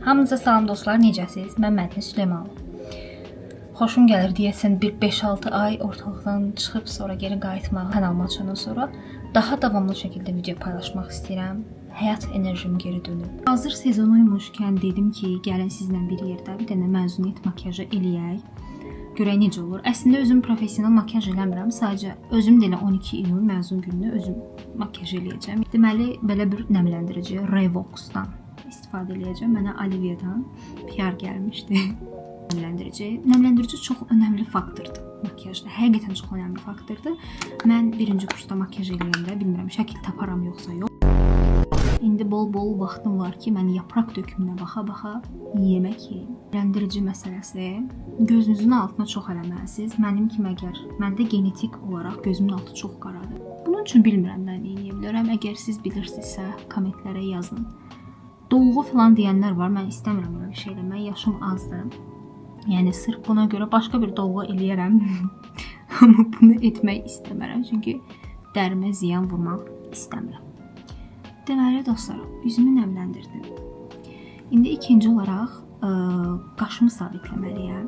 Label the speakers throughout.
Speaker 1: Hamınıza salam dostlar, necəsiz? Mən Mədinə Süleymanova. Xoşum gəlir deyəsən bir 5-6 ay ortalıqdan çıxıb sonra geri qayıtmaq, kanalıma açandan sonra daha davamlı şəkildə video paylaşmaq istəyirəm. Həyat enerjim geri dönüb. Hazır sezonuymuşkən dedim ki, gəlin sizlə bir yerdə bir dənə məzuniyyət makiyajı eləyək. Görək necə olur. Əslində özüm professional makiyaj eləmirəm. Sadəcə özüm də elə 12 iyun məzun gününü özüm makiyaj eləyəcəm. Deməli belə bir nəmləndirici Revox'dan istifadə eləyəcəm. Mənə Olivia'dan PR gəlmişdi. Nəmləndirici çox önəmli faktordur makiyajda. Həqiqətən çox önəmli faktordur. Mən birinci kursda makiyaj eləyəndə bilmirəm şəkil taparam yoxsa yox. İndi bol-bol vaxtım var ki, mən yapraq dökümünə baxa-baxa yemək yeyim. Nəmləndirici məsələsi gözünüzün altına çox eləməlisiniz. Mənim kimi əgər məndə genetik olaraq gözümün altı çox qaradır. Bunun üçün bilmirəm mən nə edə bilərəm. Əgər siz bilirsinizsə kommentlərə yazın. Dolğu falan deyənlər var. Mən istəmirəm belə şey eləmək. Yaşım azdır. Yəni sırf buna görə başqa bir dolğu eləyərəm. Amma bunu etmək istəmirəm. Çünki dərimə ziyan vurmaq istəmirəm. Deməli dostlar, üzümü nəmləndirdim. İndi ikinci olaraq qaşımı sabitləməliyəm.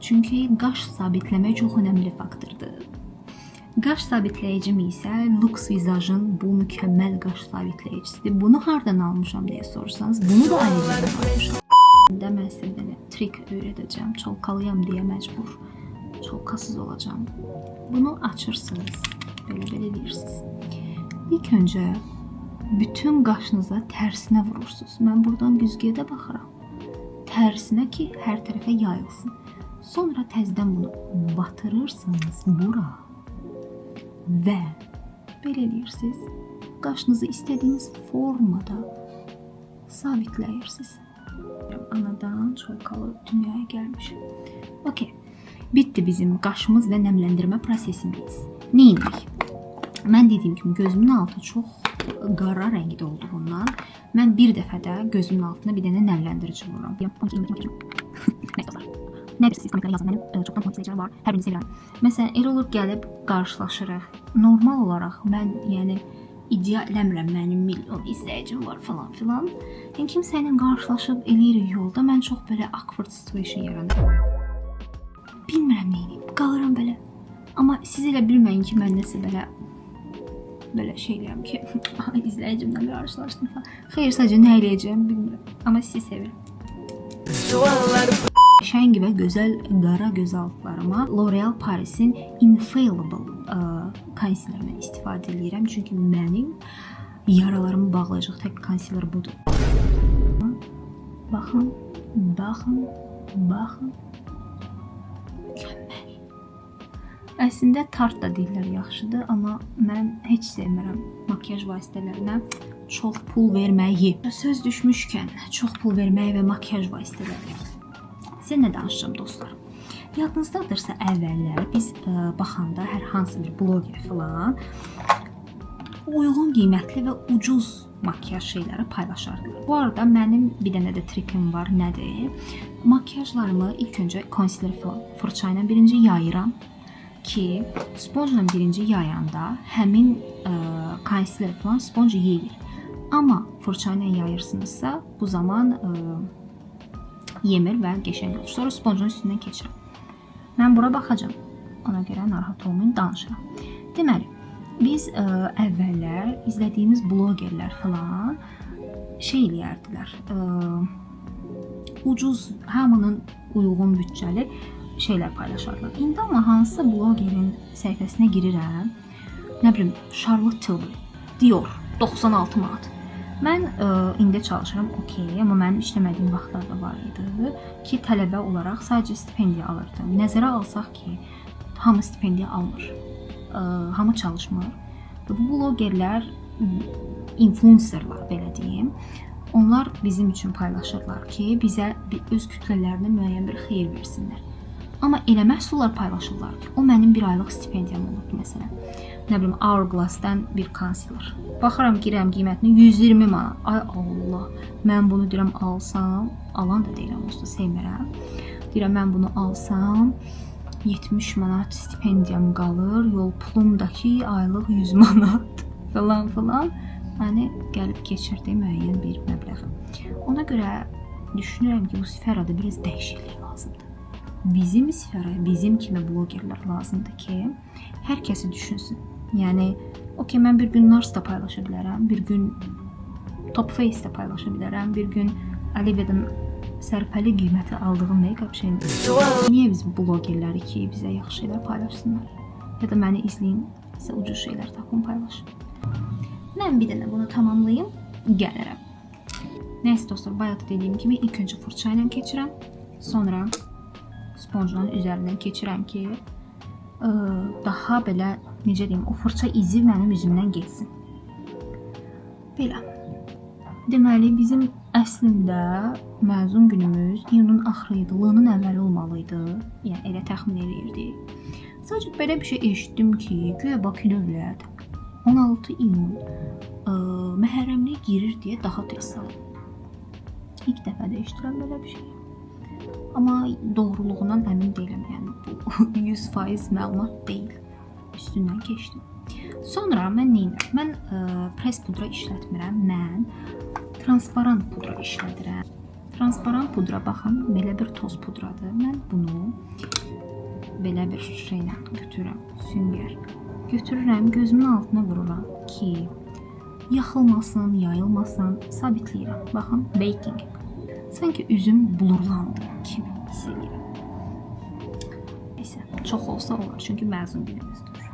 Speaker 1: Çünki qaş sabitləmək çox önəmli faktordur. Qaş sabitləyicim isə Lux Visage'ın bu mükəmməl qaş sabitləyicisidir. Bunu hardan almışam deyə sorsanız, bunu da Olivia'dan almışam. İndi mən sizə bir dənə trik öyrədəcəm. Çolkalıyam deyə məcbur çolkasız olacağam. Bunu açırsınız, belə deyirsiniz. İlk öncə bütün qaşınıza tərsinə vurursunuz. Mən buradan güzgüyə də baxıram. Tərsinə ki, hər tərəfə yayılsın. Sonra təzədən bunu batırırsınız bura və belə eləyirsiniz. Qaşınızı istədiyiniz formada sabitləyirsiniz. Anadan çolkalı dünyaya gəlmişim. Okey. Bitdi bizim qaşımız və nəmləndirmə prosesimiz. Nə edirik? Mən dediyim kimi gözümün altı çox qara rəngdə olduğundan mən bir dəfədə gözümün altına bir dənə nəmləndirici vururam. Nə bilirsiniz, kommentlərə yazın. Mənim çoxdan kontekstlərim var. Hər birini sevirəm. Məsələn, elə olur gəlib qarşılaşırıq. Normal olaraq mən yəni iddia eləmirəm mənim milyon izləyicim var falan filan. Yəni kimsə ilə qarşılaşıb eləyirik yolda. Mən çox belə awkward situation yaranır. Bilmirəm nə edeyim. Qalıram belə. Amma siz elə bilməyin ki, mən nəsə belə şey deyirəm ki, izləyicimlə qarşılaşdım falan. Xeyr, sadəcə nə eləyəcəm bilmirəm. Amma sizi sevirəm. Şəng və gözəl qara göz altlarıma L'Oreal Paris'in Infallible konsilerini istifadə edirəm. Çünki mənim yaralarımı bağlayacaq tək konsiler budur. Baxın. Mükəmməl. Əslində tart da deyirlər yaxşıdır, amma mən heç sevmirəm makiyaj vasitələrinə çox pul verməyi. Söz düşmüşkən çox pul verməyi və makiyaj vasitələri. Sizə nə danışacağım dostlar? Yadınızdadırsa əvvəllər biz baxanda hər hansı bir bloger falan uyğun qiymətli və ucuz makiyaj şeyləri paylaşardılar. Bu arada mənim bir dənə də trikim var, nədir? Makiyajlarımı ilk öncə konsiler falan fırça ilə birinci yayıram ki, sponjla birinci yayanda həmin konsiler falan sponju yeyir. Amma fırça ilə yayırsınızsa bu zaman yemir və qəşəng olur. Sonra sponjun üstündən keçirəm. Mən bura baxacağım. Ona görə narahat olmayın, danışıram. Deməli, biz əvvəllər izlədiyimiz blogerlər falan şey eləyərdilər. Ucuz, hamının uyğun bütçəli şeylər paylaşarlar. İndi amma hansısa blogerin səhifəsinə girirəm. Nə bilim, Charlotte Tilbury, Dior 96 manat. Mən indi çalışıram, okey, amma mənim işləmədiyim vaxtlarda var idi ki, tələbə olaraq sadəcə stipendiya alırdım. Nəzərə alsaq ki, hamı stipendiya almır, hamı çalışmır. Bu blogerlər, influencerlar belə deyim, onlar bizim üçün paylaşırlar ki, bizə öz kütlələrinə müəyyən bir xeyir versinlər. Amma elə məhsullar paylaşırlar ki, o mənim bir aylıq stipendiyam olub məsələn. Nə bilim, Hourglass'dan bir konsiler. Baxıram, girəm qiymətinə 120 manat. Ay Allah, mən bunu deyirəm alsam, alan da deyirəm, usta sevmirəm. Deyirəm, mən bunu alsam, 70 manat stipendiyam qalır, yol pulumdakı aylıq 100 manat falan. Yəni, gəlib keçirdi müəyyən bir məbləği. Ona görə düşünürəm ki, bu sferada biraz dəyişiklik lazımdır. Bizim sferaya, bizim kimi blogerlər lazımdır ki, hər kəsi düşünsün. Yəni, okey, mən bir gün Narsda paylaşa bilərəm, bir gün Top Face'də paylaşa bilərəm, bir gün Alivia'dan sərfəli qiyməti aldığım make-up şeyini. Niyə biz blogerləri ki, bizə yaxşı şeylər paylaşsınlar? Ya da məni izləyin, sizə ucuz şeylər tapın, paylaşın. Mən bir dənə bunu tamamlayım, gəlirəm. Nəysə dostlar, bayaq dediyim kimi ilk öncə fırça ilə keçirəm, sonra sponjun üzərindən keçirəm ki, daha belə, necə deyim, o fırça izi mənim üzümdən geçsin. Belə. Deməli, bizim əslində məzun günümüz iyunun axırı idi, ilin əvvəli olmalıydı. Yəni, elə təxmin edirdik. Sadəcə belə bir şey eşitdim ki, güya Bakı dövlət 16 iyun məhərrəmliyə girir deyə daha tez salıb. İlk dəfə də eşitirəm belə bir şey. Amma doğruluğundan əmin deyiləm. Yəni, bu 100% məlumat deyil. Üstündən keçdim. Sonra mən neyinirəm? Mən press pudra işlətmirəm. Mən transparan pudra işlədirəm. Transparan pudra, baxın, belə bir toz pudradır. Mən bunu belə bir şeylə götürürəm, süngər. Götürürəm, gözümün altına vururam ki, yaxılmasın, yayılmasın, sabitləyirəm. Baxın, baking. Sanki üzüm blurlandı kimi hiss edirəm. Neysə, çox olsa olar, çünki məzun günümüzdür.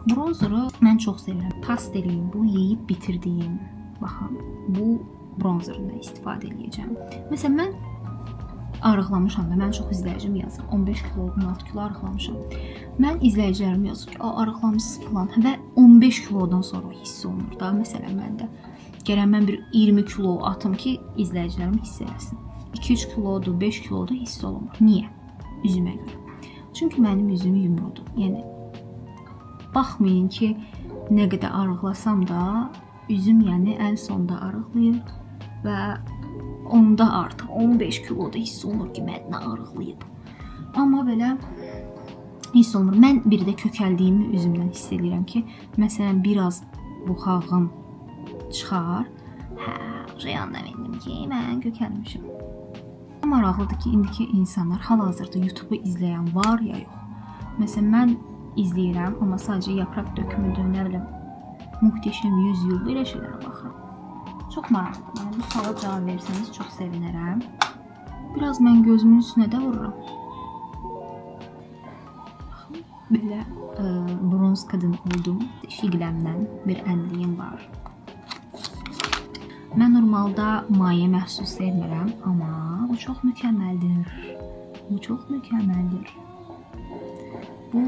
Speaker 1: Bronzeri mən çox sevirəm. Pastelin, bu yeyib bitirdiyim, baxın, bu bronzerindən istifadə edəcəm. Məsələn, mən arıqlamışam və mən çox izləyicim yazır. 15 kilo, 16 kilo arıqlamışam. Mən izləyicilərim yazır ki, arıqlamışsınız falan və 15 kilodan sonra hiss olunur da. Məsələn, məndə gərək mən bir 20 kilo atım ki, izləyicilərim hiss eləsin. 2-3 kilodur, 5 kilodur hiss olunur. Niyə? Üzümə görə. Çünki mənim üzüm yumrudur. Yəni, baxmayın ki, nə qədər arıqlasam da, üzüm yəni ən sonda arıqlayır və onda artıq 15 kiloda hiss olunur ki, mən nə arıqlayıb. Amma belə hiss olunur. Mən bir də kökəldiyimi üzümdən hiss edirəm ki, məsələn, biraz buxağım çıxar. Hə, yanına bildim ki, mən kökəlmişim. Maraqlıdır ki, indiki insanlar hal-hazırda YouTube-u izləyən var ya yox. Məsələn, mən izləyirəm, amma sadəcə yapraq dökümüdür, nə bilim, Muhteşem Yüzyıl, belə şeylərə baxıram. Çox maraqlıdır. Yəni, bu suala cavab versəniz, çox sevinərəm. Biraz mən gözümün üstünə də vururam. Belə bronz qadın oldum. Şiqləmdən bir ənliyim var. Mən normalda maye məhsul sevmirəm, amma bu çox mükəmməldir. Bu çox mükəmməldir. Bu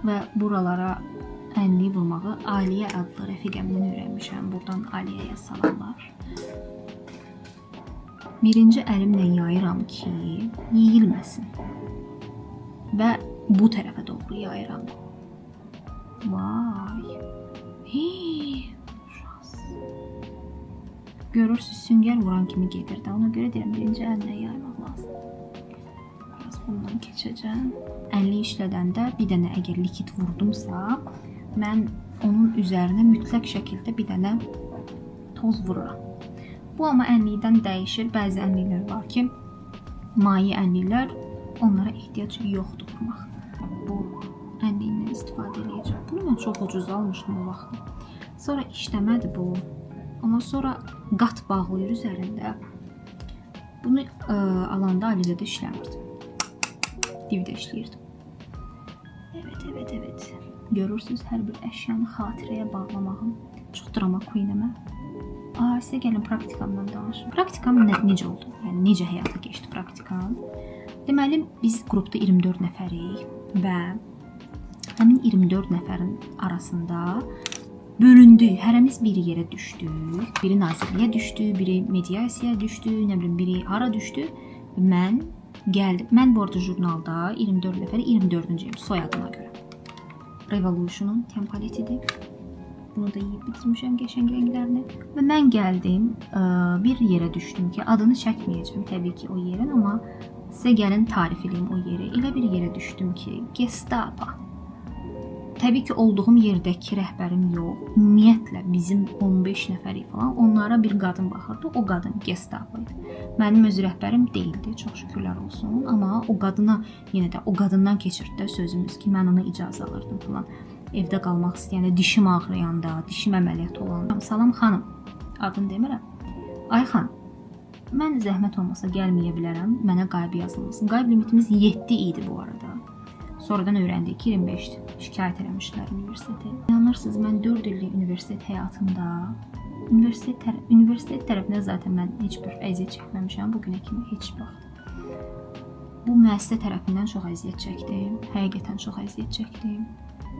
Speaker 1: və buralara ənliyi vurmağı Aliyə adlı rəfiqəmdən öyrənmişəm. Buradan Aliyəyə salamlar. Birinci əlimlə yayıram ki, yeyilməsin. Və bu tərəfə doğru yayıram. Vay. Hii. Görürsünüz, süngər vuran kimi gedir də. Ona görə deyirəm, birinci əllə yaymaq lazım. Biraz bundan keçəcəm. Əlli işlədəndə bir dənə əgər likit vurdumsa, mən onun üzərinə mütləq şəkildə bir dənə toz vururam. Bu amma ənlikdən dəyişir. Bəzi ənliklər var ki, maye ənliklər, onlara ehtiyac yoxdur vurmaq. Bu ənliyindən istifadə edəcəm. Bunu mən çox ucuz almışdım o vaxtı. Sonra işləmədi bu. Ondan sonra qat bağlayır üzərində. Bunu alanda Alidə işləmirdim. Divdə işləyirdim. Evet. Görürsünüz, hər bir əşyanı xatirəyə bağlamağım. Çox drama queen-əmə. Sizə gəlin praktikamdan danışım. Praktikam necə oldu? Yəni, necə həyata keçdi praktikam? Deməli, biz qrupda 24 nəfərik və həmin 24 nəfərin arasında bölündük. Hərəmiz bir yerə düşdük. Biri nazirliyə düşdü, biri mediasiyaya düşdü, nə bilim, biri hara düşdü. Mən gəldim. Mən bu arada jurnalda 24 nəfəri 24-cüyüm soyadıma görə. Revolution'un tempaletidir. Bunu da yiyib bitirmişəm qəşəng rənglərini. Və mən gəldim, bir yerə düşdüm ki, adını çəkməyəcəm təbii ki o yerin, amma sizə gəlin tarif edeyim o yeri. Elə bir yerə düşdüm ki, Gestapo. Təbii ki, olduğum yerdəki rəhbərim yox. Ümumiyyətlə bizim 15 nəfərik falan, onlara bir qadın baxırdı. O qadın Gestapo idi. Mənim öz rəhbərim deyildi, çox şükürlər olsun. Amma o qadına yenə də o qadından keçirdi də sözümüz ki, mən ona icazə alırdım falan. Evdə qalmaq istəyəndə, dişim ağrıyanda, dişim əməliyyat olanda. Salam xanım, adını demirəm. Ay xanım, mən zəhmət olmasa gəlməyə bilərəm, mənə qayıb yazılmasın. Qayıb limitimiz 7 idi bu arada. Sonradan öyrəndik ki, 25-dir. Şikayət eləmişlər universiteti. İnanırsınız, mən 4 illik universitet həyatımda, universitet tərəfindən zaten mən heç bir əziyyət çəkməmişəm bu günə kimi heç vaxt. Bu müəssisə tərəfindən çox əziyyət çəkdim. Həqiqətən çox əziyyət çəkdim.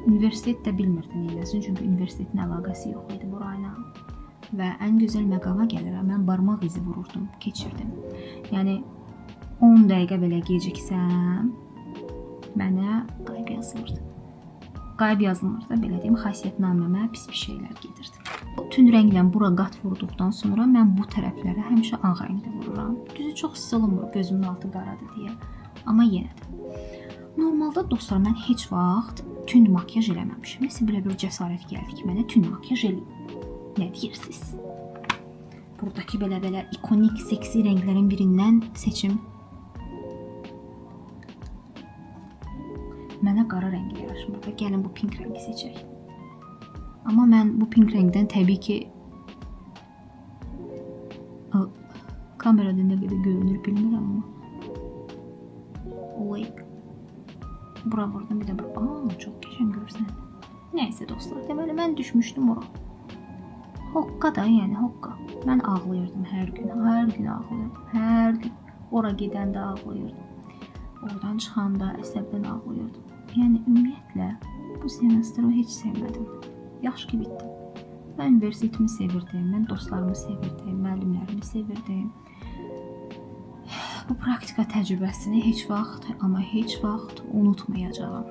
Speaker 1: Universitet də bilmirdim neyləsin, çünki universitetin əlaqəsi yox idi burayla. Və ən gözəl məqama gəlirəm, mən barmaq izi vururdum, keçirdim. Yəni 10 dəqiqə belə geciksəm, mənə qayıb yazılırdı. Qayıb yazılmır da, belə deyim, xasiyyətnaməmə pis şeylər gedirdi. Tünd rənglə bura qat vurduqdan sonra mən bu tərəflərə həmişə ağ rənglə vururam. Düzü çox hiss olunmur gözümün altı qaradır deyə. Amma yenə də. Normalda dostlar, mən heç vaxt tünd makyaj eləməmişəm. Nəsə belə bir cəsarət gəldi ki, mənə tünd makyaj eləyim. Nə deyirsiniz? Buradakı belə ikonik, seksi rənglərin birindən seçim. Mənə qara rəngi yaraşmır və gəlin bu pink rəngi seçək. Amma mən bu pink rəngdən təbii ki kamerada nə qədər görünür bilmirəm amma. Bura vurdum bir də bura. Çox qəşəng görürsən. Nəysə dostlar, deməli mən düşmüşdüm ora. Hoqqa da, yəni hoqqa. Mən ağlayırdım hər gün ağlayırdım. Hər gün ora gedəndə ağlayırdım. Oradan çıxanda əsəbdən ağlayırdım. Yəni ümumiyyətlə bu semestri heç sevmədim. Yaxşı ki bitdi. Mən universitetimi sevirdim, mən dostlarımı sevirdim, müəllimlərimi sevirdim. Bu praktika təcrübəsini heç vaxt, amma heç vaxt unutmayacağam.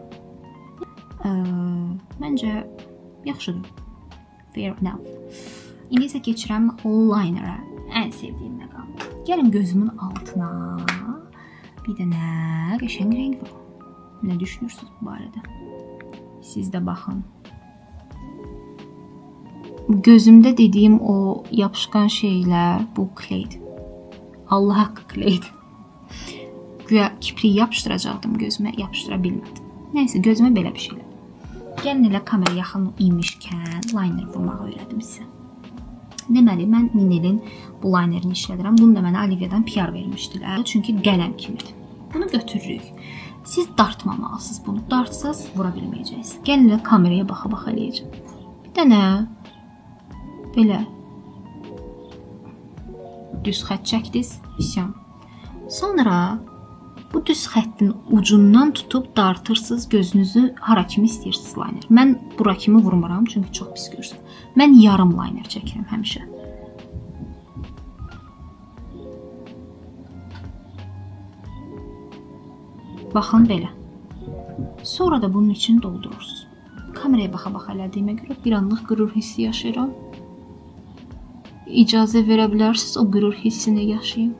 Speaker 1: Məncə yaxşıdır. Fair enough. İndi isə keçirəm linerə. Ən sevdiyim məqam. Gəlin gözümün altına bir dənə qəşəng rəng var. Nə düşünürsünüz bu barədə? Siz də baxın. Gözümdə dediyim o yapışqan şeylər bu kleydir. Allah haqqı kleydir. Güya kipriyi yapışdıracaqdım gözümə, yapışdıra bilmədim. Nəysə, gözümə belə bir şeylər. Gəlin elə kamera yaxın imişkən liner vurmağı öyrədim sizə. Deməli, mən Ninelin bu linerini işlədirəm. Bunu da mənə Olivia'dan PR vermişdilər. Çünki qələm kimidir. Bunu götürürük. Siz dartmamalısınız bunu. Dartsaz vura bilməyəcəksiniz. Gəlin elə kameraya baxa-baxa eləyəcəm. Bir dənə belə düz xətt çəkdiniz. Sonra bu düz xəttin ucundan tutub dartırsınız gözünüzü hara kimi istəyirsiniz liner. Mən bura kimi vurmuram çünki çox pis görürsən. Mən yarım liner çəkirəm həmişə. Baxın belə. Sonra da bunun için doldurursunuz. Kameraya baxa-baxa elədiyimə görə bir anlıq qürur hissi yaşayıram. İcazə verə bilərsiniz o qürur hissini yaşayın.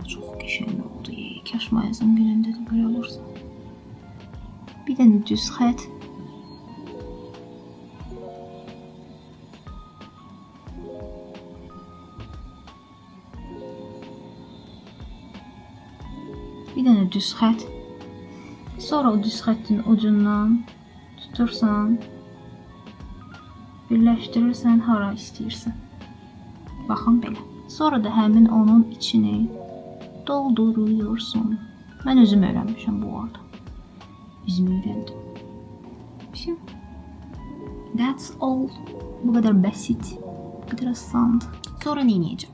Speaker 1: Çox qəşəng oldu. Kaş mayazın günündə də belə olursa. Bir dənə düz xət. Bir dənə düz xət. Sonra o düz xəttin ucundan tutursan, birləşdirirsən hara istəyirsən. Baxın belə. Sonra da həmin onun içini dolduruyorsun. Mən özüm öyrənmişəm bu arada. Özüm öyrəndim. That's all. Bu qədər bəsit. Bu qədər asan. Sonra nə edəcəm?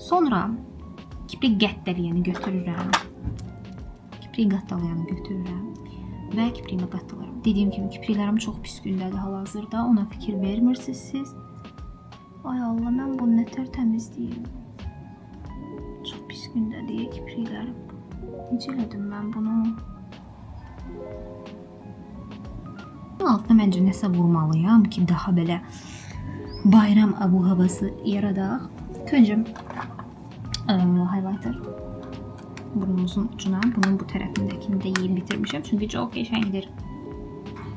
Speaker 1: Sonra kiprik qəttəliyəni götürürəm. Kiprik qattalayanı götürürəm və kipriyimi qattalarım. Dediyim kimi kipriklərim çox pis gündədir hal-hazırda. Ona fikir vermirsiniz siz. Ay Allah, mən bunu nətər təmizləyim? Çox pis gündədir kipriklərim. Necə elədim mən bunu? Altına məncə nəsə vurmalıyam ki, daha belə bayram abu havası yaradaq. Öncəm highlighter. burnumuzun ucuna. Bunun bu tərəfindəkini də yeyib bitirmişəm. Çünki çox qəşəngdir.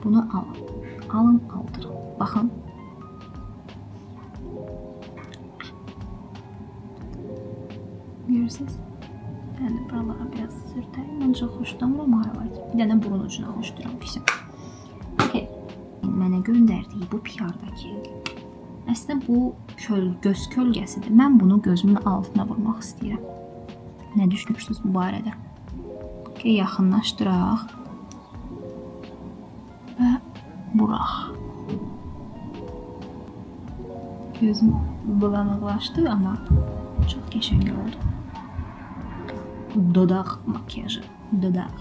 Speaker 1: Bunu alın. Alın, aldırın. Baxın. Görürsünüz? Yəni buralara biraz sürtəyim. Mən çox xoşlamıram Highlight. Bir dənə burun ucuna xoşduram pisim. Okay. Mənə göndərdiyi bu PR-dakı əslində bu göz kölgəsidir. Mən bunu gözümün altına vurmaq istəyirəm. Nə düşünürsünüz bu barədə? Okay, yaxınlaşdıraq və vuraq. Gözüm bulanıqlaşdı, amma çox qəşəng oldu. Dodaq makyajı, dodaq.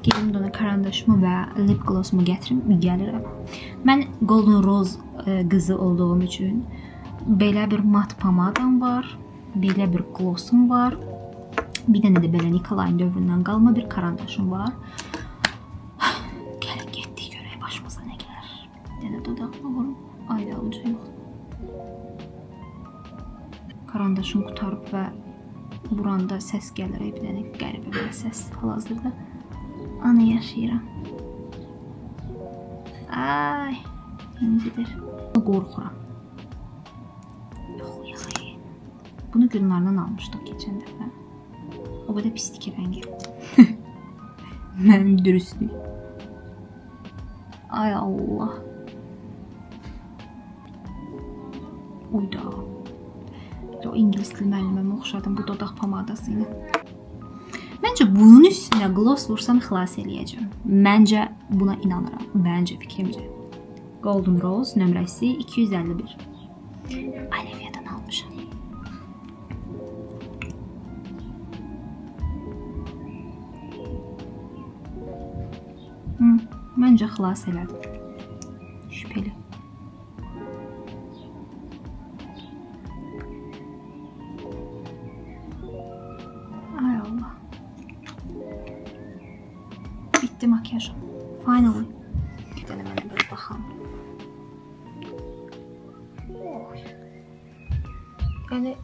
Speaker 1: Gedim dona karandaşımı və lip glossumu gəlirəm. Mən Golden Rose qızı olduğum üçün belə bir mat pomadam var, belə bir glossum var, bir dənə də belə Nikolay dövründən qalma bir karandaşım var. Gəlin getdik görək başımıza nə gəlir. Bir dənə dodaqma vurum, ayda ucu yox. Karandaşım qutarıb və buranda səs gəlir, bir dənə qəribə bir səs hal-hazırda. Anı yaşayıram. Ay, incidir. Qorxuram. Yox, bunu Gülnardan almışdıq keçən dəfə. O qədər pisdir ki rəngi. Mənim dürüstlük. Ay Allah. Uyda. O ingilis dili müəllimə oxşadım bu dodaq pomadası ilə. Məncə bunun üstünə gloss vursam xilas eləyəcəm. Məncə buna inanıram. Məncə fikrimcə. Golden Rose nömrəsi 251. Alivia'dan almışam. Məncə xilas elədim. Şübhəli. Ay Allah. Bitti makyajım. Finally. Gəlin mənə bir baxalım. Yəni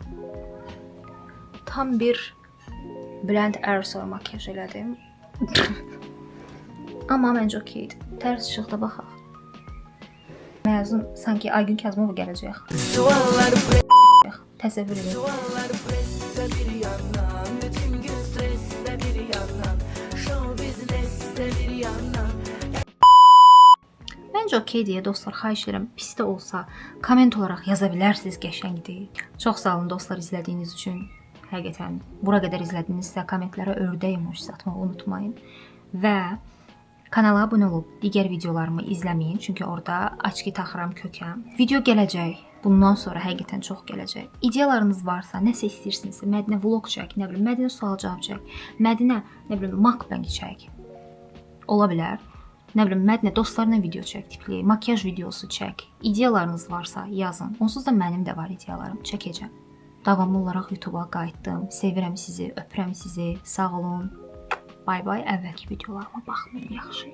Speaker 1: tam bir Blend Aerosol makyaj elədim. Amma məncə okeydir. Tərs işıqda baxaq. Məzun sanki Aygün Kazımova gələcək. Təsəvvür edin. Məncə okey deyə dostlar, xahiş edirəm, pis də olsa komment olaraq yaza bilərsiniz, qəşəngdir. Çox sağ olun dostlar izlədiyiniz üçün. Həqiqətən bura qədər izlədinizsə kommentlərə ördək emojisi atmağı unutmayın. Və kanala abunə olub digər videolarımı izləməyin, çünki orada açki taxıram kökəm. Video gələcək, bundan sonra həqiqətən çox gələcək. İdeyalarınız varsa, nəsə istəyirsinizsə, Mədinə vlog çək, nə bilim, Mədinə sual cavab çək, Mədinə, nə bilim, mukbang çək. Ola bilər. Nə bilim, Mədinə dostlarla video çək, tipli, makyaj videosu çək. İdeyalarınız varsa yazın. Onsuz da mənim də var ideyalarım, çəkəcəm. Davamlı olaraq YouTube-a qayıtdım. Sevirəm sizi, öpürəm sizi. Sağ olun. Bay bay. Əvvəlki videolarıma baxmayın, yaxşı.